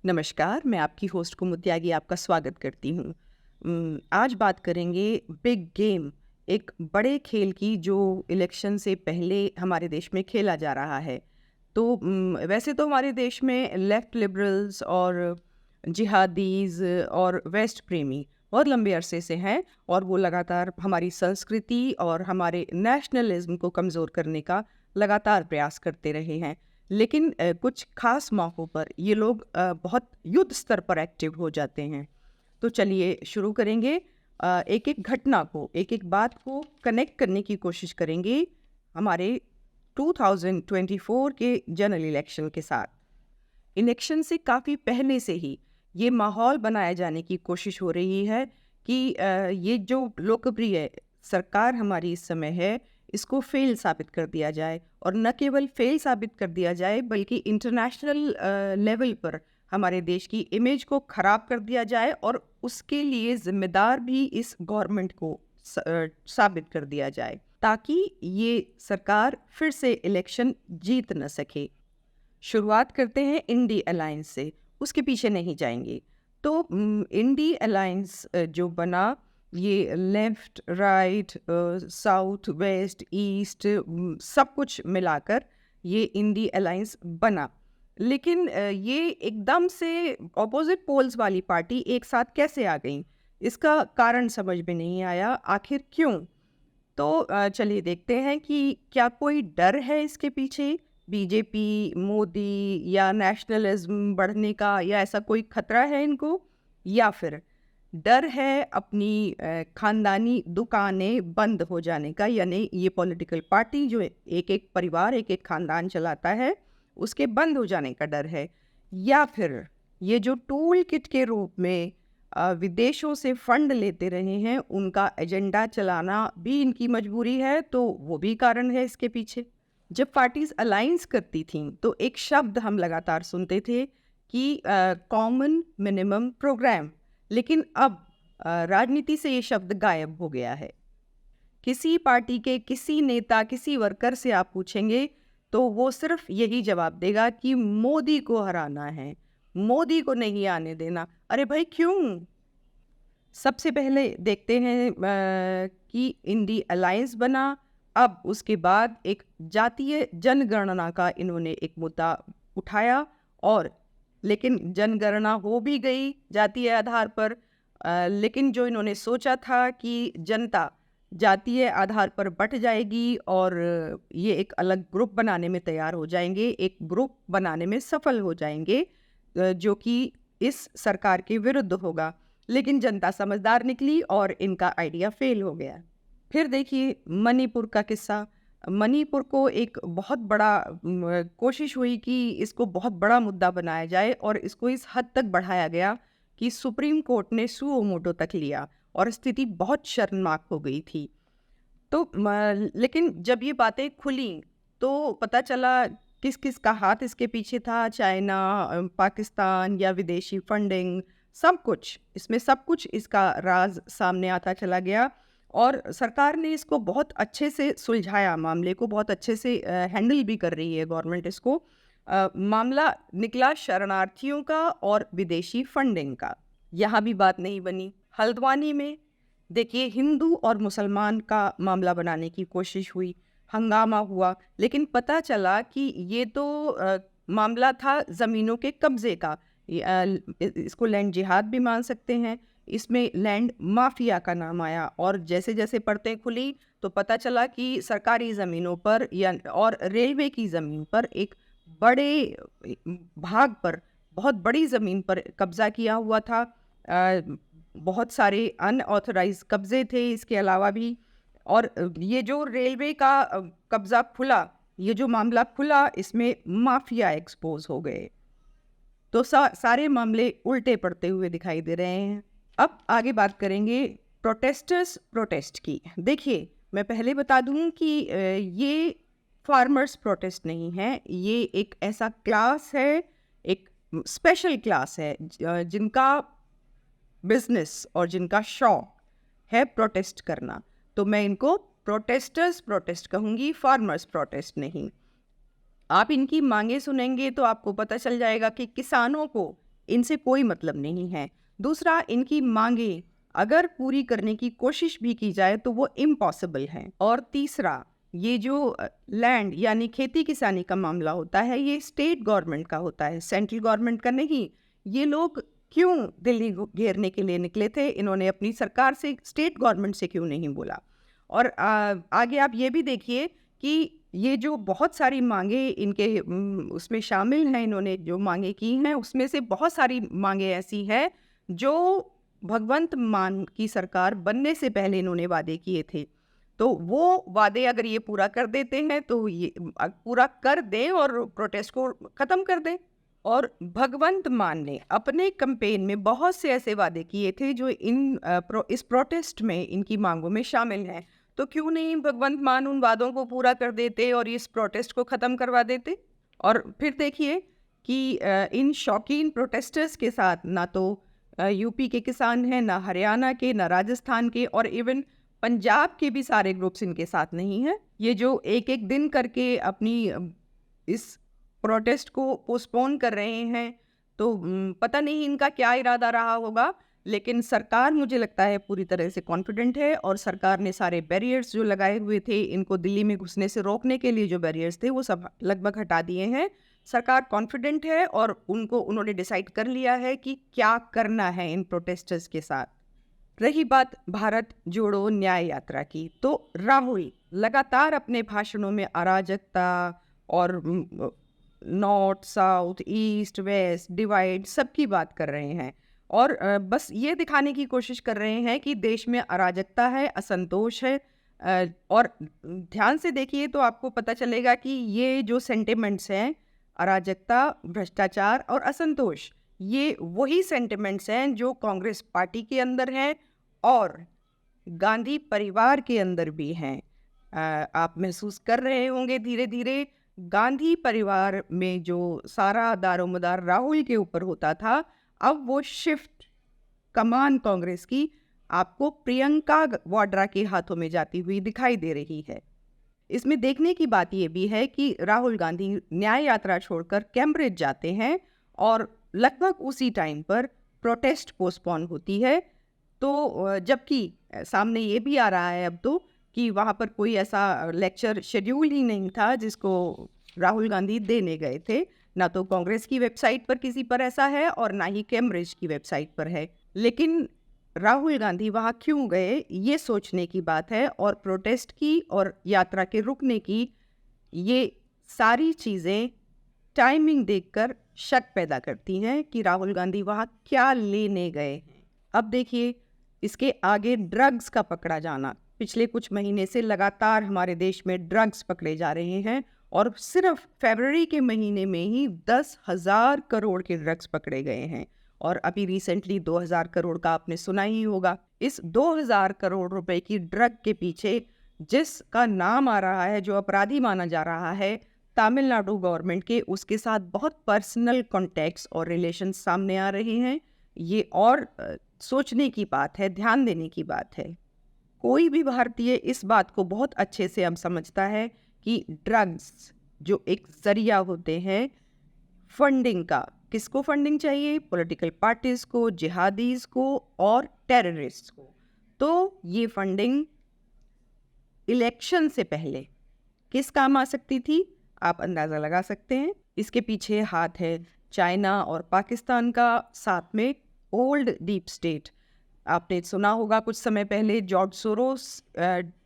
नमस्कार, मैं आपकी होस्ट कुमुद त्यागी आपका स्वागत करती हूँ। आज बात करेंगे बिग गेम, एक बड़े खेल की जो इलेक्शन से पहले हमारे देश में खेला जा रहा है। तो वैसे तो हमारे देश में लेफ्ट लिबरल्स और जिहादीज़ और वेस्ट प्रेमी बहुत लंबे अरसे से हैं और वो लगातार हमारी संस्कृति और हमारे नेशनलिज़्म को कमज़ोर करने का लगातार प्रयास करते रहे हैं। लेकिन कुछ खास मौक़ों पर ये लोग बहुत युद्ध स्तर पर एक्टिव हो जाते हैं। तो चलिए शुरू करेंगे। एक-एक घटना को, एक-एक बात को कनेक्ट करने की कोशिश करेंगे हमारे 2024 के जनरल इलेक्शन के साथ। इलेक्शन से काफ़ी पहले से ही ये माहौल बनाया जाने की कोशिश हो रही है कि ये जो लोकप्रिय सरकार हमारी इस समय है, इसको फेल साबित कर दिया जाए और न केवल फेल साबित कर दिया जाए बल्कि इंटरनेशनल लेवल पर हमारे देश की इमेज को ख़राब कर दिया जाए और उसके लिए ज़िम्मेदार भी इस गवर्नमेंट को साबित कर दिया जाए ताकि ये सरकार फिर से इलेक्शन जीत न सके। शुरुआत करते हैं इंडी अलायंस से, उसके पीछे नहीं जाएंगे। तो इंडी अलायंस जो बना, ये left, right, south, west, east सब कुछ मिलाकर ये इंडी अलायंस बना। लेकिन ये एकदम से ऑपोजिट पोल्स वाली पार्टी एक साथ कैसे आ गई? इसका कारण समझ में नहीं आया, आखिर क्यों? तो चलिए देखते हैं कि क्या कोई डर है इसके पीछे, बीजेपी, मोदी या नेशनलिज्म बढ़ने का, या ऐसा कोई खतरा है इनको, या फिर डर है अपनी खानदानी दुकानें बंद हो जाने का, यानी ये पॉलिटिकल पार्टी जो एक-एक परिवार, एक-एक खानदान चलाता है, उसके बंद हो जाने का डर है, या फिर ये जो टूल किट के रूप में विदेशों से फंड लेते रहे हैं, उनका एजेंडा चलाना भी इनकी मजबूरी है, तो वो भी कारण है इसके पीछे। जब पार्टीज अलायंस करती थीं तो एक शब्द हम लगातार सुनते थे कि कॉमन मिनिमम प्रोग्राम, लेकिन अब राजनीति से ये शब्द गायब हो गया है। किसी पार्टी के किसी नेता, किसी वर्कर से आप पूछेंगे तो वो सिर्फ यही जवाब देगा कि मोदी को हराना है, मोदी को नहीं आने देना। अरे भाई क्यों? सबसे पहले देखते हैं कि इंडी अलायंस बना, अब उसके बाद एक जातीय जनगणना का इन्होंने एक मुद्दा उठाया, और लेकिन जनगणना हो भी गई जातीय आधार पर, लेकिन जो इन्होंने सोचा था कि जनता जातीय आधार पर बँट जाएगी और ये एक अलग ग्रुप बनाने में तैयार हो जाएंगे, एक ग्रुप बनाने में सफल हो जाएंगे जो कि इस सरकार के विरुद्ध होगा। लेकिन जनता समझदार निकली और इनका आइडिया फेल हो गया। फिर देखिए मणिपुर का किस्सा। मणिपुर को एक बहुत बड़ा कोशिश हुई कि इसको बहुत बड़ा मुद्दा बनाया जाए और इसको इस हद तक बढ़ाया गया कि सुप्रीम कोर्ट ने सुओ मोटो तक लिया और स्थिति बहुत शर्मनाक हो गई थी। तो लेकिन जब ये बातें खुली तो पता चला किस किस का हाथ इसके पीछे था, चाइना, पाकिस्तान या विदेशी फंडिंग, सब कुछ इसमें, सब कुछ इसका राज सामने आता चला गया और सरकार ने इसको बहुत अच्छे से सुलझाया, मामले को बहुत अच्छे से हैंडल भी कर रही है गवर्नमेंट इसको। मामला निकला शरणार्थियों का और विदेशी फंडिंग का। यहाँ भी बात नहीं बनी। हल्द्वानी में देखिए हिंदू और मुसलमान का मामला बनाने की कोशिश हुई, हंगामा हुआ, लेकिन पता चला कि ये तो मामला था ज़मीनों के कब्ज़े का। इसको लैंड जिहाद भी मान सकते हैं। इसमें लैंड माफिया का नाम आया और जैसे जैसे परतें खुली तो पता चला कि सरकारी ज़मीनों पर या और रेलवे की ज़मीन पर एक बड़े भाग पर, बहुत बड़ी ज़मीन पर कब्ज़ा किया हुआ था। बहुत सारे अनऑथराइज कब्ज़े थे इसके अलावा भी, और ये जो रेलवे का कब्ज़ा खुला, ये जो मामला खुला, इसमें माफिया एक्सपोज हो गए। तो सारे मामले उल्टे पड़ते हुए दिखाई दे रहे हैं। अब आगे बात करेंगे प्रोटेस्टर्स प्रोटेस्ट की। देखिए मैं पहले बता दूं कि ये फार्मर्स प्रोटेस्ट नहीं है, ये एक ऐसा क्लास है, एक स्पेशल क्लास है जिनका बिजनेस और जिनका शौक है प्रोटेस्ट करना। तो मैं इनको प्रोटेस्टर्स प्रोटेस्ट कहूँगी, फार्मर्स प्रोटेस्ट नहीं। आप इनकी मांगे सुनेंगे तो आपको पता चल जाएगा कि किसानों को इनसे कोई मतलब नहीं है। दूसरा, इनकी मांगे अगर पूरी करने की कोशिश भी की जाए तो वो इम्पॉसिबल है। और तीसरा, ये जो लैंड यानी खेती किसानी का मामला होता है, ये स्टेट गवर्नमेंट का होता है, सेंट्रल गवर्नमेंट का नहीं। ये लोग क्यों दिल्ली घेरने के लिए निकले थे? इन्होंने अपनी सरकार से, स्टेट गवर्नमेंट से क्यों नहीं बोला? और आगे आप ये भी देखिए कि ये जो बहुत सारी मांगे इनके उसमें शामिल हैं, इन्होंने जो मांगे की हैं उसमें से बहुत सारी मांगे ऐसी हैं जो भगवंत मान की सरकार बनने से पहले इन्होंने वादे किए थे। तो वो वादे अगर ये पूरा कर देते हैं तो ये पूरा कर दें और प्रोटेस्ट को ख़त्म कर दें। और भगवंत मान ने अपने कैंपेन में बहुत से ऐसे वादे किए थे जो इस प्रोटेस्ट में इनकी मांगों में शामिल हैं। तो क्यों नहीं भगवंत मान उन वादों को पूरा कर देते और इस प्रोटेस्ट को ख़त्म करवा देते? और फिर देखिए कि इन शौकीन प्रोटेस्टर्स के साथ ना तो यूपी के किसान हैं, ना हरियाणा के, ना राजस्थान के, और इवन पंजाब के भी सारे ग्रुप्स इनके साथ नहीं हैं। ये जो एक एक दिन करके अपनी इस प्रोटेस्ट को पोस्टपोन कर रहे हैं, तो पता नहीं इनका क्या इरादा रहा होगा। लेकिन सरकार, मुझे लगता है, पूरी तरह से कॉन्फिडेंट है और सरकार ने सारे बैरियर्स जो लगाए हुए थे, इनको दिल्ली में घुसने से रोकने के लिए जो बैरियर्स थे, वो सब लगभग हटा दिए हैं। सरकार कॉन्फिडेंट है और उन्होंने डिसाइड कर लिया है कि क्या करना है इन प्रोटेस्टर्स के साथ। रही बात भारत जोड़ो न्याय यात्रा की, तो राहुल लगातार अपने भाषणों में अराजकता और north south east west divide सबकी बात कर रहे हैं और बस ये दिखाने की कोशिश कर रहे हैं कि देश में अराजकता है, असंतोष है। और ध्यान से देखिए तो आपको पता चलेगा कि ये जो सेंटिमेंट्स हैं, अराजकता, भ्रष्टाचार और असंतोष, ये वही सेंटिमेंट्स हैं जो कांग्रेस पार्टी के अंदर हैं और गांधी परिवार के अंदर भी हैं। आप महसूस कर रहे होंगे धीरे धीरे गांधी परिवार में जो सारा दारोमदार राहुल के ऊपर होता था, अब वो शिफ्ट कमान कांग्रेस की आपको प्रियंका वाड्रा के हाथों में जाती हुई दिखाई दे रही है। इसमें देखने की बात यह भी है कि राहुल गांधी न्याय यात्रा छोड़कर कैम्ब्रिज जाते हैं और लगभग उसी टाइम पर प्रोटेस्ट पोस्टपोन होती है। तो जबकि सामने ये भी आ रहा है अब तो कि वहाँ पर कोई ऐसा लेक्चर शेड्यूल ही नहीं था जिसको राहुल गांधी देने गए थे। ना तो कांग्रेस की वेबसाइट पर किसी पर ऐसा है और ना ही कैम्ब्रिज की वेबसाइट पर है। लेकिन राहुल गांधी वहाँ क्यों गए, ये सोचने की बात है। और प्रोटेस्ट की और यात्रा के रुकने की ये सारी चीज़ें टाइमिंग देखकर शक पैदा करती हैं कि राहुल गांधी वहाँ क्या लेने गए हैं। अब देखिए, इसके आगे ड्रग्स का पकड़ा जाना, पिछले कुछ महीने से लगातार हमारे देश में ड्रग्स पकड़े जा रहे हैं और सिर्फ फरवरी के महीने में ही 10,000 करोड़ के ड्रग्स पकड़े गए हैं। और अभी रिसेंटली 2,000 करोड़ का आपने सुना ही होगा। इस 2,000 करोड़ रुपए की ड्रग के पीछे जिसका नाम आ रहा है, जो अपराधी माना जा रहा है तमिलनाडु गवर्नमेंट के, उसके साथ बहुत पर्सनल कॉन्टैक्ट्स और रिलेशन सामने आ रहे हैं। ये और सोचने की बात है, ध्यान देने की बात है। कोई भी भारतीय इस बात को बहुत अच्छे से अब समझता है कि ड्रग्स जो एक जरिया होते हैं फंडिंग का, किसको फंडिंग चाहिए? पॉलिटिकल पार्टीज को, जिहादीज को और टेररिस्ट को। तो ये फंडिंग इलेक्शन से पहले किस काम आ सकती थी, आप अंदाज़ा लगा सकते हैं। इसके पीछे हाथ है चाइना और पाकिस्तान का, साथ में ओल्ड डीप स्टेट। आपने सुना होगा कुछ समय पहले George Soros,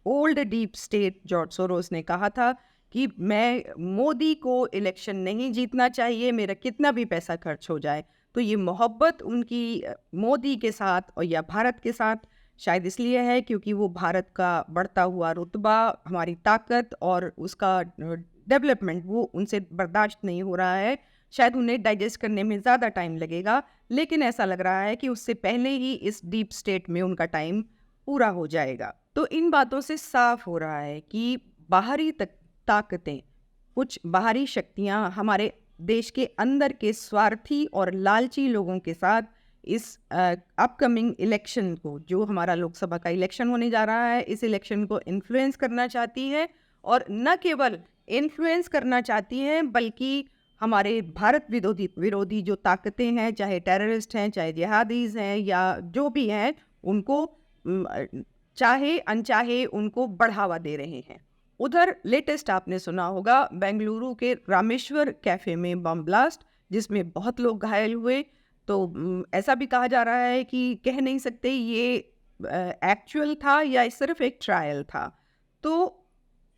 old deep state George Soros ने कहा था कि मैं मोदी को इलेक्शन नहीं जीतना चाहिए, मेरा कितना भी पैसा खर्च हो जाए। तो ये मोहब्बत उनकी मोदी के साथ और या भारत के साथ शायद इसलिए है क्योंकि वो भारत का बढ़ता हुआ रुतबा, हमारी ताकत और उसका डेवलपमेंट वो उनसे बर्दाश्त नहीं हो रहा है। शायद उन्हें डाइजेस्ट करने में ज़्यादा टाइम लगेगा, लेकिन ऐसा लग रहा है कि उससे पहले ही इस डीप स्टेट में उनका टाइम पूरा हो जाएगा। तो इन बातों से साफ हो रहा है कि बाहरी ताकतें, कुछ बाहरी शक्तियां हमारे देश के अंदर के स्वार्थी और लालची लोगों के साथ इस अपकमिंग इलेक्शन को, जो हमारा लोकसभा का इलेक्शन होने जा रहा है, इस इलेक्शन को इन्फ्लुएंस करना चाहती है। और न केवल इन्फ्लुएंस करना चाहती हैं बल्कि हमारे भारत विरोधी विरोधी जो ताकतें हैं, चाहे टेररिस्ट हैं, चाहे जिहादीज़ हैं या जो भी हैं, उनको चाहे अनचाहे उनको बढ़ावा दे रहे हैं। उधर लेटेस्ट आपने सुना होगा बेंगलुरु के रामेश्वर कैफ़े में बम ब्लास्ट, जिसमें बहुत लोग घायल हुए। तो ऐसा भी कहा जा रहा है कि कह नहीं सकते ये एक्चुअल था या सिर्फ एक ट्रायल था। तो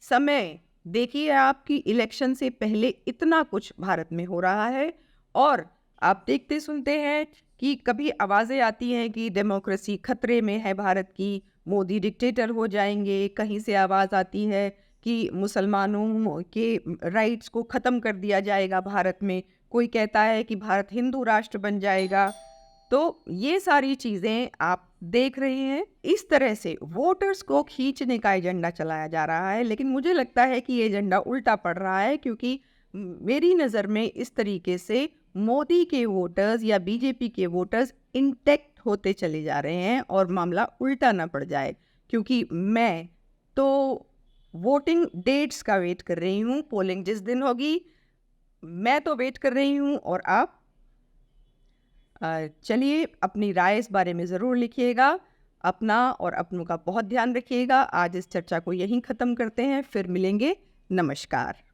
समय देखिए आप कि इलेक्शन से पहले इतना कुछ भारत में हो रहा है और आप देखते सुनते हैं कि कभी आवाज़ें आती हैं कि डेमोक्रेसी खतरे में है भारत की, मोदी डिक्टेटर हो जाएंगे, कहीं से आवाज़ आती है कि मुसलमानों के राइट्स को ख़त्म कर दिया जाएगा भारत में, कोई कहता है कि भारत हिंदू राष्ट्र बन जाएगा। तो ये सारी चीज़ें आप देख रहे हैं, इस तरह से वोटर्स को खींचने का एजेंडा चलाया जा रहा है, लेकिन मुझे लगता है कि ये एजेंडा उल्टा पड़ रहा है, क्योंकि मेरी नज़र में इस तरीके से मोदी के वोटर्स या बीजेपी के वोटर्स इंटेक्ट होते चले जा रहे हैं और मामला उल्टा ना पड़ जाए। क्योंकि मैं तो वोटिंग डेट्स का वेट कर रही हूँ, पोलिंग जिस दिन होगी मैं तो वेट कर रही हूँ। और आप चलिए अपनी राय इस बारे में ज़रूर लिखिएगा। अपना और अपनों का बहुत ध्यान रखिएगा। आज इस चर्चा को यहीं ख़त्म करते हैं, फिर मिलेंगे। नमस्कार।